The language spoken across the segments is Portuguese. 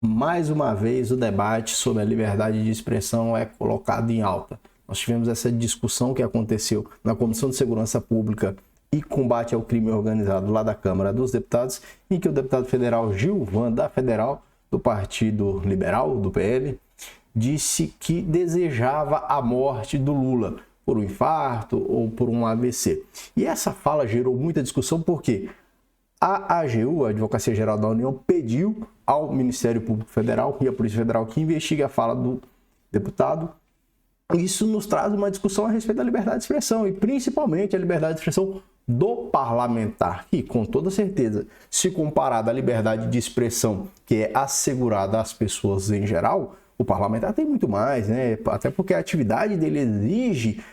mais uma vez o debate sobre a liberdade de expressão é colocado em alta. Nós tivemos essa discussão que aconteceu na Comissão de Segurança Pública e Combate ao Crime Organizado lá da Câmara dos Deputados, em que o deputado federal Gilvan, da Federal, do Partido Liberal, do PL, disse que desejava a morte do Lula por um infarto ou por um AVC. E essa fala gerou muita discussão porque a AGU, a Advocacia Geral da União, pediu ao Ministério Público Federal e à Polícia Federal que investigue a fala do deputado. Isso nos traz uma discussão a respeito da liberdade de expressão e principalmente a liberdade de expressão do parlamentar, que com toda certeza, se comparada à liberdade de expressão que é assegurada às pessoas em geral, o parlamentar tem muito mais, né? Até porque a atividade dele exige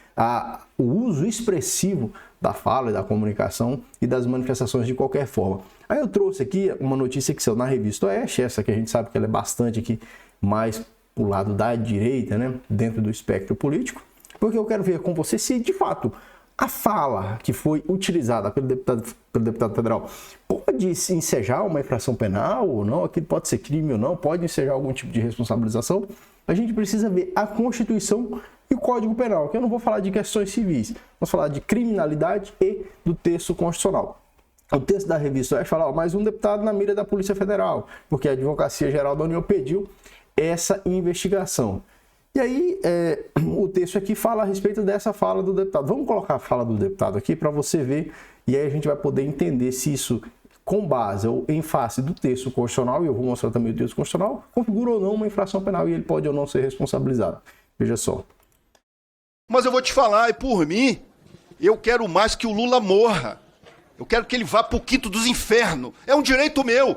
o uso expressivo da fala e da comunicação e das manifestações de qualquer forma. Aí eu trouxe aqui uma notícia que saiu na Revista Oeste, essa que a gente sabe que ela é bastante aqui mais pro lado da direita, né? Dentro do espectro político, porque eu quero ver com você se de fato a fala que foi utilizada pelo deputado federal pode ensejar uma infração penal ou não, aquilo pode ser crime ou não, pode ensejar algum tipo de responsabilização. A gente precisa ver a Constituição e o Código Penal, que eu não vou falar de questões civis, vamos falar de criminalidade e do texto constitucional. O texto da Revista Oeste fala, mais um deputado na mira da Polícia Federal, porque a Advocacia Geral da União pediu essa investigação. E aí, o texto aqui fala a respeito dessa fala do deputado. Vamos colocar a fala do deputado aqui para você ver, e aí a gente vai poder entender se isso, com base ou em face do texto constitucional, e eu vou mostrar também o texto constitucional, configura ou não uma infração penal e ele pode ou não ser responsabilizado. Veja só. Mas eu vou te falar, e por mim, eu quero mais que o Lula morra. Eu quero que ele vá pro quinto dos infernos. É um direito meu.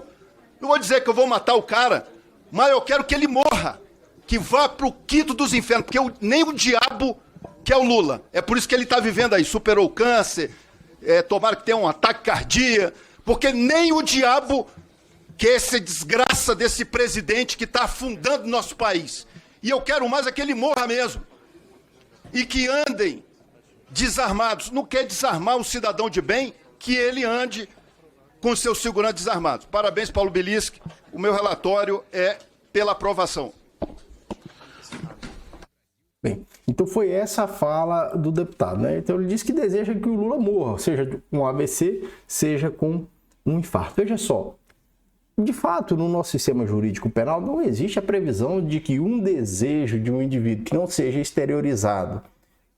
Não vou dizer que eu vou matar o cara, mas eu quero que ele morra. Que vá pro quinto dos infernos, porque nem o diabo quer o Lula. É por isso que ele está vivendo aí, superou o câncer, tomara que tenha um ataque cardíaco, porque nem o diabo quer essa desgraça desse presidente que está afundando o nosso país. E eu quero mais é que ele morra mesmo. E que andem desarmados. Não quer desarmar um cidadão de bem, que ele ande com seus seguranças desarmados. Parabéns, Paulo Bilisque. O meu relatório é pela aprovação. Bem, então foi essa a fala do deputado, né? Então ele disse que deseja que o Lula morra, seja com um AVC, seja com um infarto. Veja só, de fato, no nosso sistema jurídico penal não existe a previsão de que um desejo de um indivíduo que não seja exteriorizado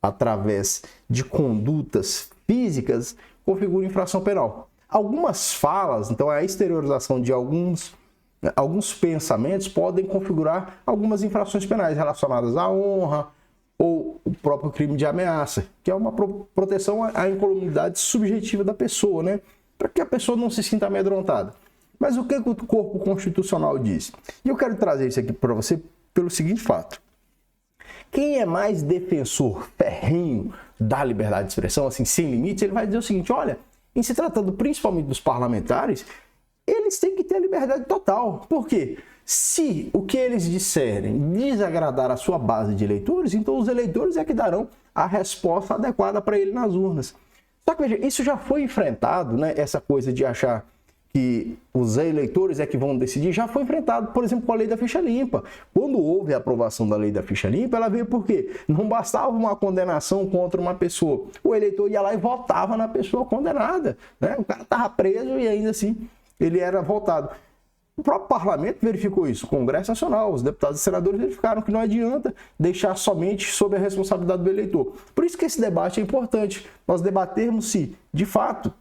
através de condutas físicas configure infração penal. Algumas falas, então a exteriorização de alguns pensamentos podem configurar algumas infrações penais relacionadas à honra ou o próprio crime de ameaça, que é uma proteção à incolumidade subjetiva da pessoa, né? Para que a pessoa não se sinta amedrontada. Mas o que o corpo constitucional diz? E eu quero trazer isso aqui para você pelo seguinte fato. Quem é mais defensor ferrenho da liberdade de expressão, assim, sem limites, ele vai dizer o seguinte, olha, em se tratando principalmente dos parlamentares, eles têm que ter a liberdade total. Por quê? Se o que eles disserem desagradar a sua base de eleitores, então os eleitores é que darão a resposta adequada para ele nas urnas. Só que, veja, isso já foi enfrentado, né? Essa coisa de achar que os eleitores é que vão decidir, já foi enfrentado, por exemplo, com a lei da ficha limpa. Quando houve a aprovação da lei da ficha limpa, ela veio por quê? Não bastava uma condenação contra uma pessoa. O eleitor ia lá e votava na pessoa condenada, né? O cara estava preso e ainda assim ele era votado. O próprio parlamento verificou isso, o Congresso Nacional, os deputados e senadores verificaram que não adianta deixar somente sob a responsabilidade do eleitor. Por isso que esse debate é importante, nós debatermos se, de fato,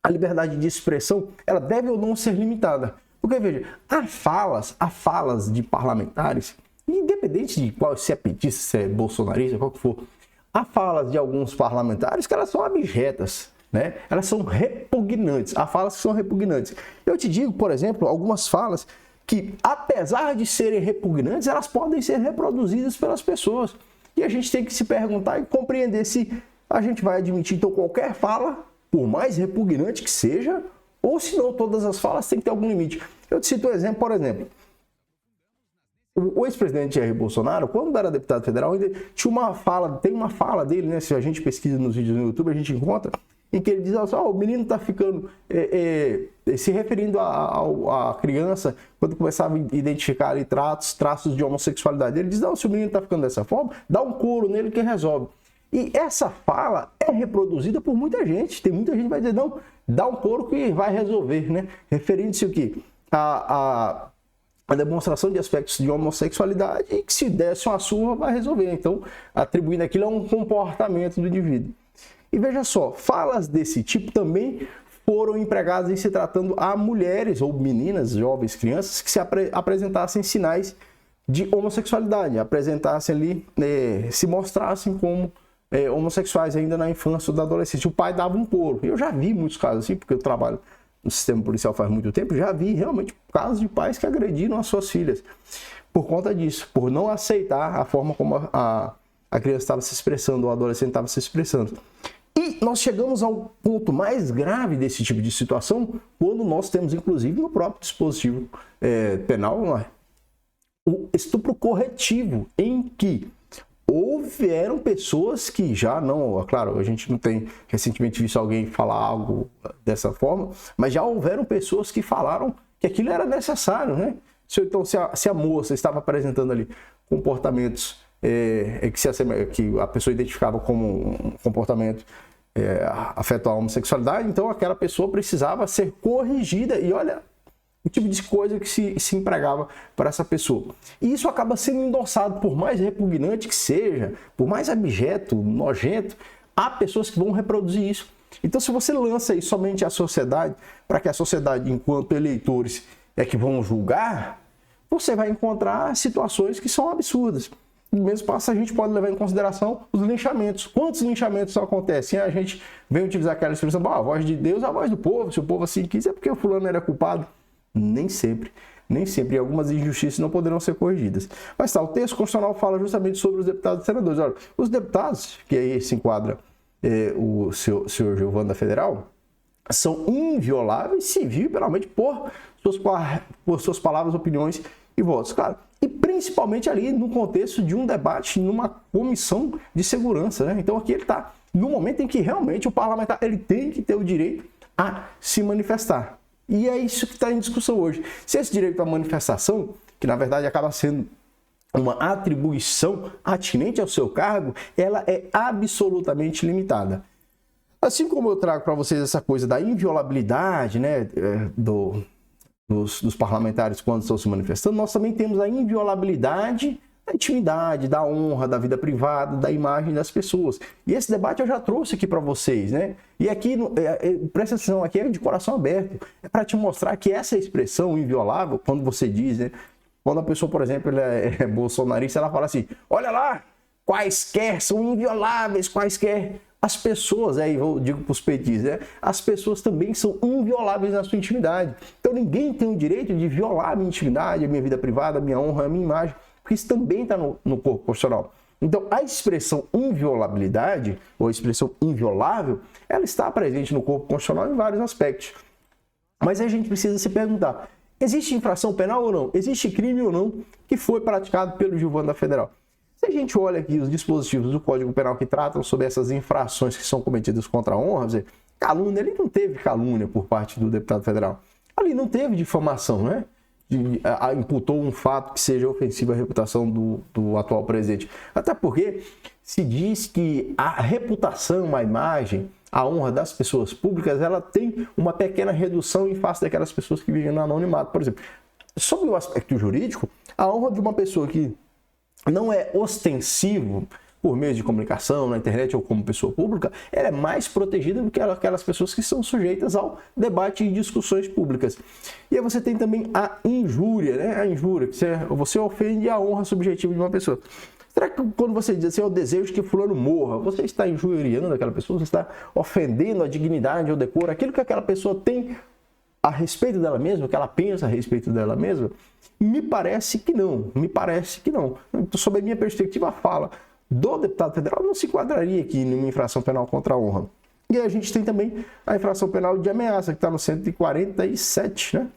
a liberdade de expressão ela deve ou não ser limitada. Porque, veja, há falas de parlamentares, independente de qual, se é petista, se é bolsonarista, qual que for, há falas de alguns parlamentares que elas são abjetas, né? Elas são repugnantes, há falas que são repugnantes. Eu te digo, por exemplo, algumas falas que, apesar de serem repugnantes, elas podem ser reproduzidas pelas pessoas. E a gente tem que se perguntar e compreender se a gente vai admitir, então, qualquer fala, por mais repugnante que seja, ou se não, todas as falas têm que ter algum limite. Eu te cito um exemplo, por exemplo. O ex-presidente Jair Bolsonaro, quando era deputado federal, ainda tinha uma fala, tem uma fala dele, né? Se a gente pesquisa nos vídeos no YouTube, a gente encontra, em que ele diz assim, o menino está ficando, se referindo à criança, quando começava a identificar ali traços de homossexualidade. Ele diz, não, se o menino está ficando dessa forma, dá um couro nele que resolve. E essa fala é reproduzida por muita gente. Tem muita gente que vai dizer, não, dá um couro que vai resolver, né? Referindo-se o quê? A demonstração de aspectos de homossexualidade e que se desse uma surra vai resolver. Então, atribuindo aquilo a um comportamento do indivíduo. E veja só, falas desse tipo também foram empregadas em se tratando a mulheres ou meninas, jovens, crianças que se apresentassem sinais de homossexualidade, apresentassem ali, se mostrassem como homossexuais ainda na infância ou da adolescência. O pai dava um couro. Eu já vi muitos casos assim, porque eu trabalho no sistema policial faz muito tempo, já vi realmente casos de pais que agrediram as suas filhas por conta disso, por não aceitar a forma como a criança estava se expressando, o adolescente estava se expressando. E nós chegamos ao ponto mais grave desse tipo de situação quando nós temos, inclusive, no próprio dispositivo penal, o estupro corretivo, em que houveram pessoas que já não, claro, a gente não tem recentemente visto alguém falar algo dessa forma, mas já houveram pessoas que falaram que aquilo era necessário, né? Então, se a moça estava apresentando ali comportamentos que a pessoa identificava como um comportamento afeto à homossexualidade, então aquela pessoa precisava ser corrigida e olha o tipo de coisa que se empregava para essa pessoa. E isso acaba sendo endossado, por mais repugnante que seja, por mais abjeto, nojento, há pessoas que vão reproduzir isso. Então, se você lança isso somente à sociedade, para que a sociedade, enquanto eleitores, que vão julgar, você vai encontrar situações que são absurdas. No mesmo passo, a gente pode levar em consideração os linchamentos. Quantos linchamentos acontecem? A gente vem utilizar aquela expressão, a voz de Deus é a voz do povo, se o povo assim quis, é porque o fulano era culpado. Nem sempre. E algumas injustiças não poderão ser corrigidas. Mas o texto constitucional fala justamente sobre os deputados e senadores. Olha, os deputados, que aí se enquadra o senhor Gilvan da Federal, são invioláveis civil e penalmente por suas palavras, opiniões e votos. Claro, e principalmente ali no contexto de um debate numa comissão de segurança, né? Então aqui ele está no momento em que realmente o parlamentar ele tem que ter o direito a se manifestar. E é isso que está em discussão hoje. Se esse direito à manifestação, que na verdade acaba sendo uma atribuição atinente ao seu cargo, ela é absolutamente limitada. Assim como eu trago para vocês essa coisa da inviolabilidade, né, dos parlamentares quando estão se manifestando, nós também temos a inviolabilidade da intimidade, da honra, da vida privada, da imagem das pessoas. E esse debate eu já trouxe aqui para vocês, né? E aqui, presta atenção, aqui é de coração aberto. É para te mostrar que essa expressão inviolável, quando você diz, né? Quando a pessoa, por exemplo, ela é bolsonarista, ela fala assim, olha lá, quaisquer são invioláveis, quaisquer. As pessoas, eu digo para os petis, né? As pessoas também são invioláveis na sua intimidade. Então ninguém tem o direito de violar a minha intimidade, a minha vida privada, a minha honra, a minha imagem, porque isso também está no corpo constitucional. Então, a expressão inviolabilidade, ou a expressão inviolável, ela está presente no corpo constitucional em vários aspectos. Mas a gente precisa se perguntar, existe infração penal ou não? Existe crime ou não que foi praticado pelo Gilvan da Federal? Se a gente olha aqui os dispositivos do Código Penal que tratam sobre essas infrações que são cometidas contra a honra, calúnia, ele não teve calúnia por parte do deputado federal. Ali não teve difamação, né? Imputou um fato que seja ofensivo à reputação do atual presidente. Até porque se diz que a reputação, a imagem, a honra das pessoas públicas, ela tem uma pequena redução em face daquelas pessoas que vivem no anonimato. Por exemplo, sobre o aspecto jurídico, a honra de uma pessoa que não é ostensivo por meio de comunicação, na internet ou como pessoa pública, ela é mais protegida do que aquelas pessoas que são sujeitas ao debate e discussões públicas. E aí você tem também a injúria, né? A injúria, que você ofende a honra subjetiva de uma pessoa. Será que quando você diz assim, eu desejo que fulano morra, você está injuriando aquela pessoa, você está ofendendo a dignidade ou decoro, aquilo que aquela pessoa tem a respeito dela mesma, que ela pensa a respeito dela mesma? Me parece que não, Então, sob a minha perspectiva, a fala do deputado federal não se enquadraria aqui em uma infração penal contra a honra. E aí a gente tem também a infração penal de ameaça, que está no 147, né?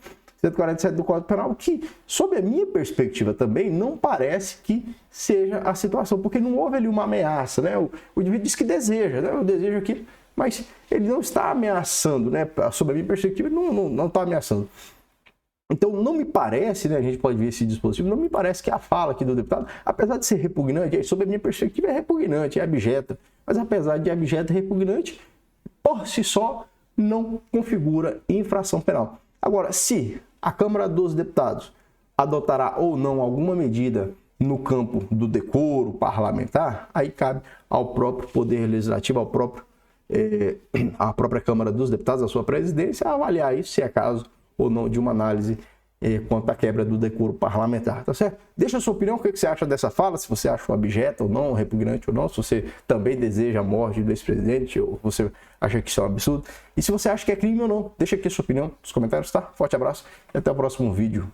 147 do Código Penal, que, sob a minha perspectiva também, não parece que seja a situação, porque não houve ali uma ameaça, né? O indivíduo diz que deseja, né? Eu desejo aqui mas ele não está ameaçando, né? Sob a minha perspectiva, ele não está ameaçando. Então, não me parece, né, a gente pode ver esse dispositivo, não me parece que a fala aqui do deputado, apesar de ser repugnante, sob a minha perspectiva é repugnante, é abjeta, mas apesar de abjeta e repugnante, por si só, não configura infração penal. Agora, se a Câmara dos Deputados adotará ou não alguma medida no campo do decoro parlamentar, aí cabe ao próprio Poder Legislativo, à própria Câmara dos Deputados, à sua presidência, avaliar isso, se é caso ou não de uma análise quanto à quebra do decoro parlamentar, tá certo? Deixa a sua opinião, o que você acha dessa fala, se você acha abjeta ou não, repugnante ou não, se você também deseja a morte do ex-presidente ou você acha que isso é um absurdo, e se você acha que é crime ou não, deixa aqui a sua opinião nos comentários, tá? Forte abraço e até o próximo vídeo.